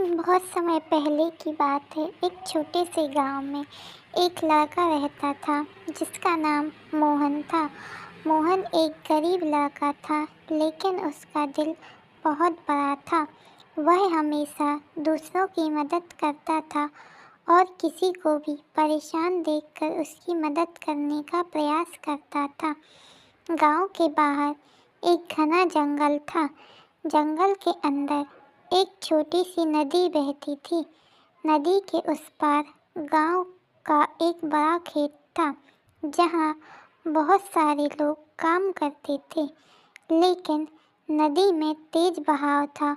बहुत समय पहले की बात है। एक छोटे से गांव में एक लड़का रहता था जिसका नाम मोहन था। मोहन एक गरीब लड़का था, लेकिन उसका दिल बहुत बड़ा था। वह हमेशा दूसरों की मदद करता था और किसी को भी परेशान देखकर उसकी मदद करने का प्रयास करता था। गांव के बाहर एक घना जंगल था। जंगल के अंदर एक छोटी सी नदी बहती थी। नदी के उस पार गांव का एक बड़ा खेत था, जहां बहुत सारे लोग काम करते थे। लेकिन नदी में तेज बहाव था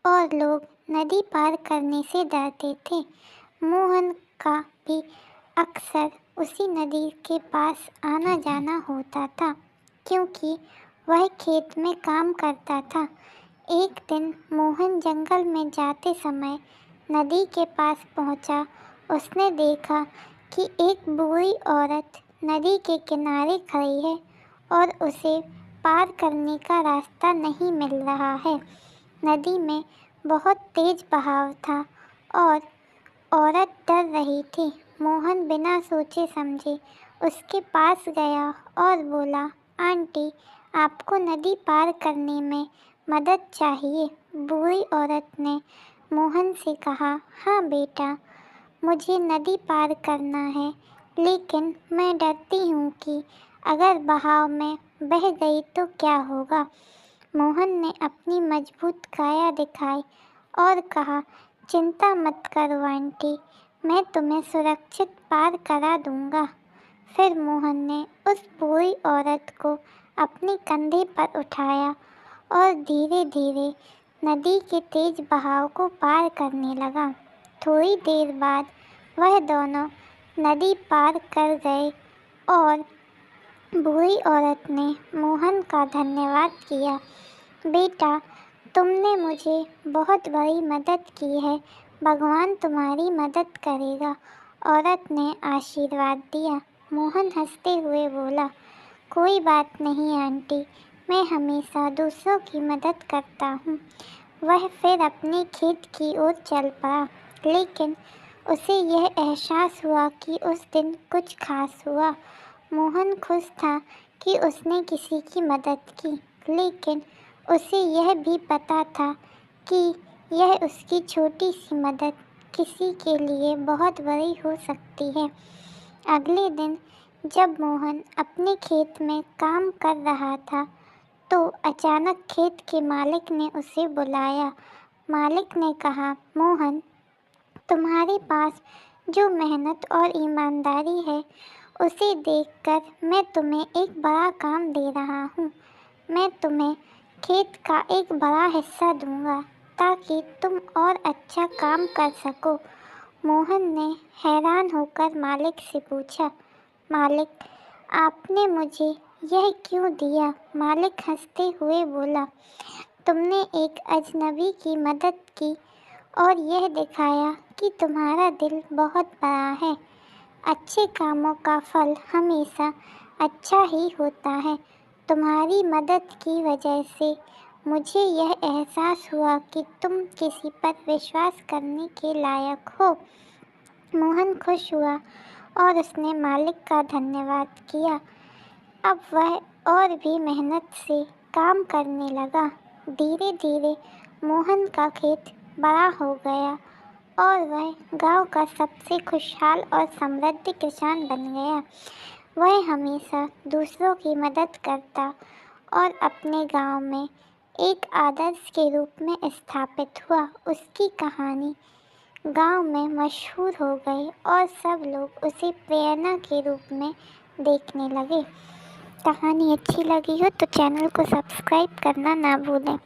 और लोग नदी पार करने से डरते थे। मोहन का भी अक्सर उसी नदी के पास आना जाना होता था, क्योंकि वह खेत में काम करता था। एक दिन मोहन जंगल में जाते समय नदी के पास पहुंचा। उसने देखा कि एक बूढ़ी औरत नदी के किनारे खड़ी है और उसे पार करने का रास्ता नहीं मिल रहा है। नदी में बहुत तेज बहाव था और औरत डर रही थी। मोहन बिना सोचे समझे उसके पास गया और बोला, आंटी, आपको नदी पार करने में मदद चाहिए। बूढ़ी औरत ने मोहन से कहा, हाँ बेटा, मुझे नदी पार करना है, लेकिन मैं डरती हूँ कि अगर बहाव में बह गई तो क्या होगा। मोहन ने अपनी मजबूत काया दिखाई और कहा, चिंता मत करो आंटी, मैं तुम्हें सुरक्षित पार करा दूंगा। फिर मोहन ने उस बूढ़ी औरत को अपने कंधे पर उठाया और धीरे धीरे नदी के तेज बहाव को पार करने लगा। थोड़ी देर बाद वह दोनों नदी पार कर गए और बूढ़ी औरत ने मोहन का धन्यवाद किया। बेटा, तुमने मुझे बहुत बड़ी मदद की है, भगवान तुम्हारी मदद करेगा, औरत ने आशीर्वाद दिया। मोहन हंसते हुए बोला, कोई बात नहीं आंटी, मैं हमेशा दूसरों की मदद करता हूँ। वह फिर अपने खेत की ओर चल पड़ा, लेकिन उसे यह एहसास हुआ कि उस दिन कुछ खास हुआ। मोहन खुश था कि उसने किसी की मदद की, लेकिन उसे यह भी पता था कि यह उसकी छोटी सी मदद किसी के लिए बहुत बड़ी हो सकती है। अगले दिन जब मोहन अपने खेत में काम कर रहा था, तो अचानक खेत के मालिक ने उसे बुलाया। मालिक ने कहा, मोहन, तुम्हारे पास जो मेहनत और ईमानदारी है, उसे देखकर मैं तुम्हें एक बड़ा काम दे रहा हूँ। मैं तुम्हें खेत का एक बड़ा हिस्सा दूंगा, ताकि तुम और अच्छा काम कर सको। मोहन ने हैरान होकर मालिक से पूछा, मालिक, आपने मुझे यह क्यों दिया? मालिक हंसते हुए बोला, तुमने एक अजनबी की मदद की और यह दिखाया कि तुम्हारा दिल बहुत बड़ा है। अच्छे कामों का फल हमेशा अच्छा ही होता है। तुम्हारी मदद की वजह से मुझे यह एहसास हुआ कि तुम किसी पर विश्वास करने के लायक हो। मोहन खुश हुआ और उसने मालिक का धन्यवाद किया। अब वह और भी मेहनत से काम करने लगा। धीरे धीरे मोहन का खेत बड़ा हो गया और वह गांव का सबसे खुशहाल और समृद्ध किसान बन गया। वह हमेशा दूसरों की मदद करता और अपने गांव में एक आदर्श के रूप में स्थापित हुआ। उसकी कहानी गांव में मशहूर हो गई और सब लोग उसे प्रेरणा के रूप में देखने लगे। कहानी अच्छी लगी हो तो चैनल को सब्सक्राइब करना ना भूलें।